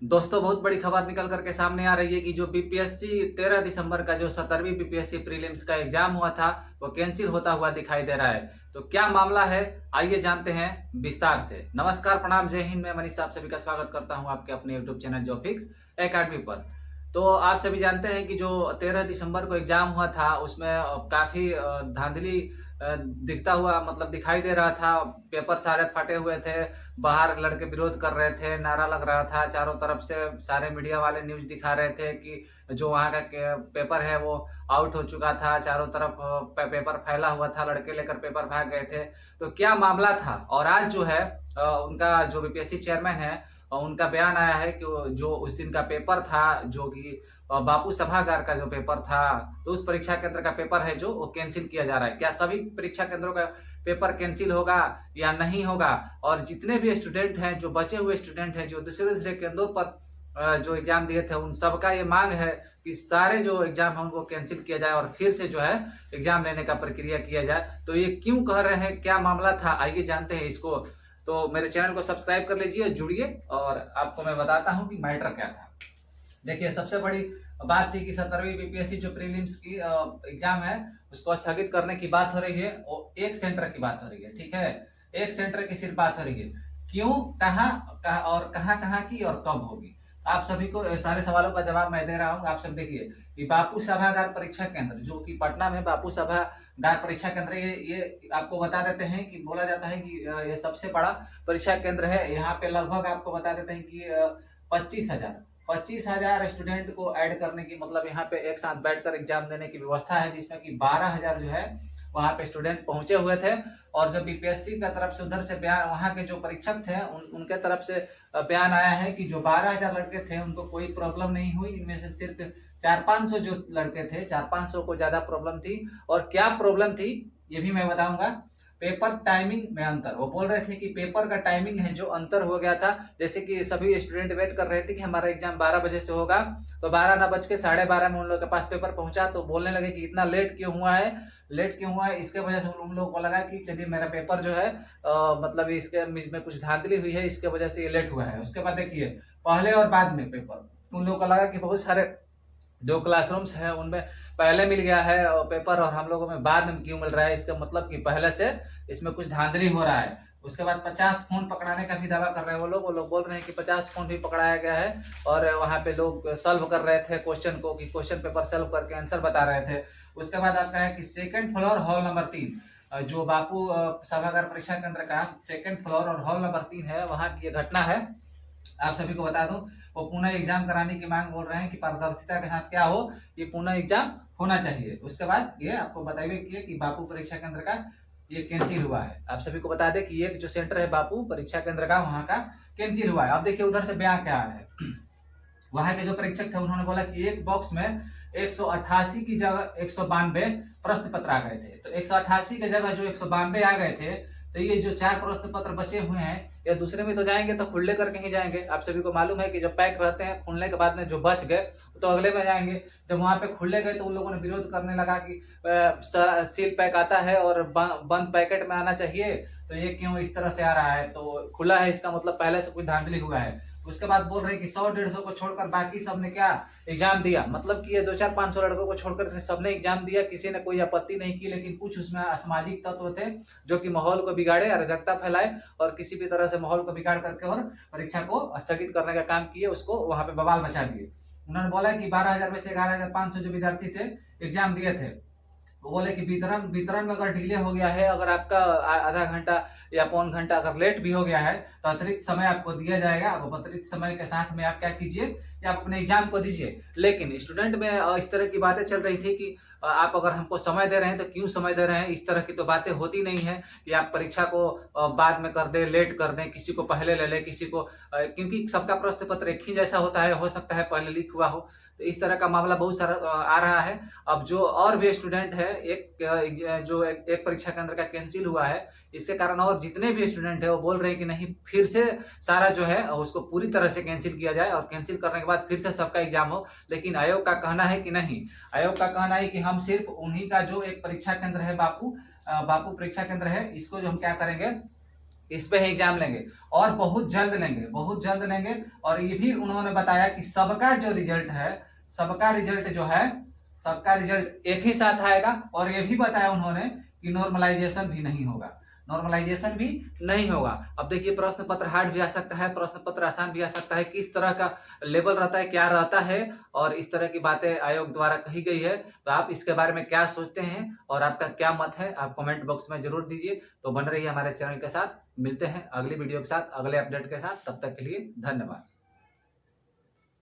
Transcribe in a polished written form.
दोस्तों, बहुत बड़ी खबर निकल करके सामने आ रही है कि जो बीपीएससी 13 दिसंबर का जो 17वीं बीपीएससी प्रीलिम्स का एग्जाम हुआ था वो कैंसिल होता हुआ दिखाई दे रहा है। तो क्या मामला है, आइए जानते हैं विस्तार से। नमस्कार, प्रणाम, जय हिंद। मैं मनीष, आप सभी का स्वागत करता हूं आपके अपने यूट्यूब चैनल जॉबफिक्स एकेडमी पर। तो आप सभी जानते हैं कि जो 13 दिसंबर को एग्जाम हुआ था उसमें काफी धांधली दिखता हुआ मतलब दिखाई दे रहा था। पेपर सारे फटे हुए थे, बाहर लड़के विरोध कर रहे थे, नारा लग रहा था, चारों तरफ से सारे मीडिया वाले न्यूज दिखा रहे थे कि जो वहाँ का पेपर है वो आउट हो चुका था। चारों तरफ पेपर फैला हुआ था, लड़के लेकर पेपर भाग गए थे। तो क्या मामला था, और आज जो है उनका जो बीपीएससी चेयरमैन है उनका बयान आया है कि जो उस दिन का पेपर था, जो कि बापू सभागार का जो पेपर था, तो उस परीक्षा केंद्र का पेपर है जो वो कैंसिल किया जा रहा है। क्या सभी परीक्षा केंद्रों का पेपर कैंसिल होगा या नहीं होगा? और जितने भी स्टूडेंट हैं, जो बचे हुए स्टूडेंट हैं जो दूसरे दूसरे केंद्रों पर जो एग्जाम दिए थे, उन सबका ये मांग है कि सारे जो एग्जाम है उनको कैंसिल किया जाए और फिर से जो है एग्जाम लेने का प्रक्रिया किया जाए। तो ये क्यों कह रहे हैं, क्या मामला था, आइए जानते हैं इसको। तो मेरे चैनल को सब्सक्राइब कर लीजिए, जुड़िए, और आपको मैं बताता हूँ कि मैटर क्या था। देखिए, सबसे बड़ी बात थी कि 17वीं बीपीएससी जो प्रीलिम्स की एग्जाम है उसको स्थगित करने की बात हो रही है, और एक सेंटर की बात हो रही है। ठीक है, एक सेंटर की सिर्फ बात हो रही है। क्यों, कहाँ और कहाँ की और कब होगी, आप सभी को सारे सवालों का जवाब मैं दे रहा हूँ। आप सब देखिए कि बापू सभागार परीक्षा केंद्र जो कि पटना में बापू सभागार परीक्षा केंद्र, ये आपको बता देते हैं कि बोला जाता है कि ये सबसे बड़ा परीक्षा केंद्र है। यहाँ पे लगभग आपको बता देते हैं कि 25,000 स्टूडेंट को ऐड करने की, मतलब यहाँ पे एक साथ बैठकर एग्जाम देने की व्यवस्था है, जिसमें कि 12,000 जो है वहाँ पे स्टूडेंट पहुंचे हुए थे। और जो बीपीएससी का तरफ से उधर से बयान, वहाँ के जो परीक्षक थे उनके तरफ से बयान आया है कि जो 12,000 लड़के थे उनको कोई प्रॉब्लम नहीं हुई। इनमें से सिर्फ 400-500 जो लड़के थे, 400-500 को ज्यादा प्रॉब्लम थी। और क्या प्रॉब्लम थी ये भी मैं बताऊंगा। पेपर टाइमिंग में अंतर, वो बोल रहे थे कि पेपर का टाइमिंग है जो अंतर हो गया था। जैसे कि सभी स्टूडेंट वेट कर रहे थे कि हमारा एग्जाम 12 बजे से होगा, तो 12 ना बज के 12:30 में उन लोगों के पास पेपर पहुंचा, तो बोलने लगे कि इतना लेट क्यों हुआ है, लेट क्यों हुआ है। इसके वजह से उन लोगों को लगा कि चलिए मेरा पेपर जो है मतलब इसके में कुछ धांधली हुई है, इसके वजह से ये लेट हुआ है। उसके बाद देखिए, पहले और बाद में पेपर, उन लोगों को लगा कि बहुत सारे जो क्लासरूम्स हैं उनमें पहले मिल गया है और पेपर, और हम लोगों में बाद में क्यों मिल रहा है, इसका मतलब कि पहले से इसमें कुछ धांधली हो रहा है। उसके बाद 50 फोन पकड़ाने का भी दावा कर रहे हैं वो लोग बोल रहे हैं कि 50 फोन भी पकड़ाया गया है, और वहां पे लोग सॉल्व कर रहे थे क्वेश्चन को, कि क्वेश्चन पेपर सॉल्व करके आंसर बता रहे थे। उसके बाद आपका है कि सेकंड फ्लोर हॉल नंबर 3, जो बापू सभागार परीक्षा केंद्र का सेकंड फ्लोर और हॉल नंबर 3 है, वहां की ये घटना है। आप सभी को बता दूं, वो पुनः एग्जाम कराने की मांग बोल रहे हैं कि पारदर्शिता के साथ क्या हो, ये पुनः एग्जाम होना चाहिए। उसके बाद ये आपको बताइए कि बापू परीक्षा केंद्र का ये कैंसिल हुआ है। आप सभी को बता दें कि ये जो सेंटर है बापू परीक्षा केंद्र का, वहां का कैंसिल हुआ है। अब देखिए उधर से बयान क्या है। वहां के जो परीक्षक थे उन्होंने बोला कि एक बॉक्स में 188 की जगह 192 प्रश्न पत्र आ गए थे। तो 188 की जगह जो 192 आ गए थे, तो ये जो 4 प्रश्न पत्र बचे हुए हैं, या दूसरे में तो जाएंगे तो खुले करके ही जाएंगे। आप सभी को मालूम है कि जब पैक रहते हैं, खुलने के बाद में जो बच गए तो अगले में जाएंगे। जब वहां पे खुले गए तो उन लोगों ने विरोध करने लगा कि सील पैक आता है और बंद पैकेट में आना चाहिए, तो ये क्यों इस तरह से आ रहा है, तो खुला है इसका मतलब पहले से कोई धांधली हुआ है। उसके बाद बोल रहे कि 100-150 को छोड़कर बाकी सबने क्या एग्जाम दिया, मतलब कि ये 200-500 लड़कों को छोड़कर सबने एग्जाम दिया, किसी ने कोई आपत्ति नहीं की। लेकिन कुछ उसमें असामाजिक तत्व थे जो कि माहौल को बिगाड़े, अराजकता फैलाए, और किसी भी तरह से माहौल को बिगाड़ करके और परीक्षा को स्थगित करने का काम किए, उसको वहां पे बवाल मचा दिए। उन्होंने बोला कि 12,000 में से 11,500 जो विद्यार्थी थे एग्जाम दिए थे, वो बोले कि वितरण वितरण में अगर डिले हो गया है, अगर आपका आधा घंटा या पौन घंटा अगर लेट भी हो गया है, तो अतिरिक्त समय आपको दिया जाएगा। अब अतिरिक्त समय के साथ में आप क्या कीजिए कि आप अपने एग्जाम को दीजिए। लेकिन स्टूडेंट में इस तरह की बातें चल रही थी कि आप अगर हमको समय दे रहे हैं तो क्यों समय दे रहे हैं, इस तरह की तो बातें होती नहीं है कि आप परीक्षा को बाद में कर दें, लेट कर दें, किसी को पहले ले लें, किसी को क्योंकि सबका प्रश्न पत्र एक ही जैसा होता है, हो सकता है पहले लीक हुआ हो। तो इस तरह का मामला बहुत सारा आ रहा है। अब जो और भी स्टूडेंट है, एक परीक्षा केंद्र का कैंसिल हुआ है, इसके कारण और जितने भी स्टूडेंट है वो बोल रहे हैं कि नहीं, फिर से सारा जो है उसको पूरी तरह से कैंसिल किया जाए, और कैंसिल करने के बाद फिर से सबका एग्जाम हो। लेकिन आयोग का कहना है कि नहीं, आयोग का कहना है कि हम सिर्फ उन्हीं का जो एक परीक्षा केंद्र है बापू परीक्षा केंद्र है, इसको जो हम क्या करेंगे, इस पे ही एग्जाम लेंगे और बहुत जल्द लेंगे, बहुत जल्द लेंगे। और ये भी उन्होंने बताया कि सबका जो रिजल्ट है, सबका रिजल्ट जो है, सबका रिजल्ट एक ही साथ आएगा। और ये भी बताया उन्होंने कि नॉर्मलाइजेशन भी नहीं होगा, नॉर्मलाइजेशन भी नहीं होगा। अब देखिए प्रश्न पत्र हार्ड भी आ सकता है, प्रश्न पत्र आसान भी आ सकता है, किस तरह का लेवल रहता है, क्या रहता है, और इस तरह की बातें आयोग द्वारा कही गई है। तो आप इसके बारे में क्या सोचते हैं और आपका क्या मत है, आप कमेंट बॉक्स में जरूर दीजिए। तो बन रही है हमारे चैनल के साथ, मिलते हैं अगली वीडियो के साथ, अगले अपडेट के साथ। तब तक के लिए धन्यवाद।